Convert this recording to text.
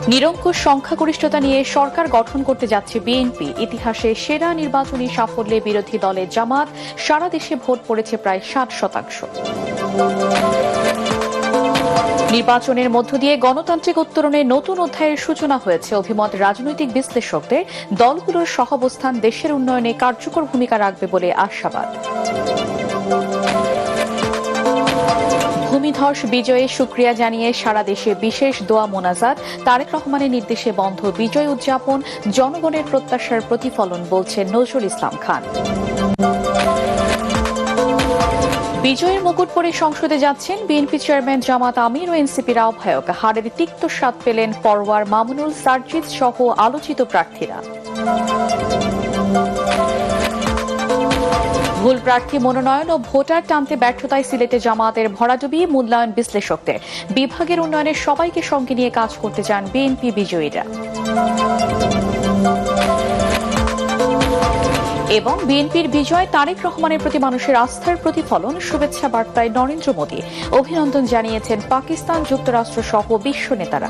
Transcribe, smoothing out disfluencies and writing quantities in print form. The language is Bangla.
নিরঙ্কুশ সংখ্যাগরিষ্ঠতা নিয়ে সরকার গঠন করতে যাচ্ছে বিএনপি। ইতিহাসে সেরা নির্বাচনী সাফল্যে বিরোধী দলের জামাত। সারা দেশে ভোট পড়েছে প্রায় 60%। নির্বাচনের মধ্য দিয়ে গণতান্ত্রিক উত্তরণের নতুন অধ্যায়ের সূচনা হয়েছে। অভিমত রাজনৈতিক বিশ্লেষকদের দলগুলোর সহাবস্থান দেশের উন্নয়নে কার্যকর ভূমিকা রাখবে বলে আশাবাদ। ভূমিধস বিজয়ে শুকরিয়া জানিয়ে সারা দেশে বিশেষ দোয়া মোনাজাত। তারেক রহমানের নির্দেশে বন্ধ বিজয় উদযাপন জনগণের প্রত্যাশার প্রতিফলন, বলছেন নজরুল ইসলাম খান। বিজয়ের মুকুট পরে সংসদে যাচ্ছেন বিএনপি চেয়ারম্যান জামাত আমির ও এনসিপির আহ্বায়ক। হারের তিক্ত স্বাদ পেলেন পরওয়ার, মামুনুল, সার্জিদ সহ আলোচিত প্রার্থীরা। ভুল প্রার্থী মনোনয়ন ও ভোটার টানতে ব্যর্থতায় সিলেটে জামাতের ভরাডুবি। মূল্যায়ন বিশ্লেষকদের বিভাগের উন্নয়নের সবাইকে সঙ্গে নিয়ে কাজ করতে চান বিএনপি বিজয়ীরা। এবং বিএনপির বিজয় তারেক রহমানের প্রতি মানুষের আস্থার প্রতিফলন। শুভেচ্ছা বার্তায় নরেন্দ্র মোদী। অভিনন্দন জানিয়েছেন পাকিস্তান, যুক্তরাষ্ট্র সহ বিশ্ব নেতারা।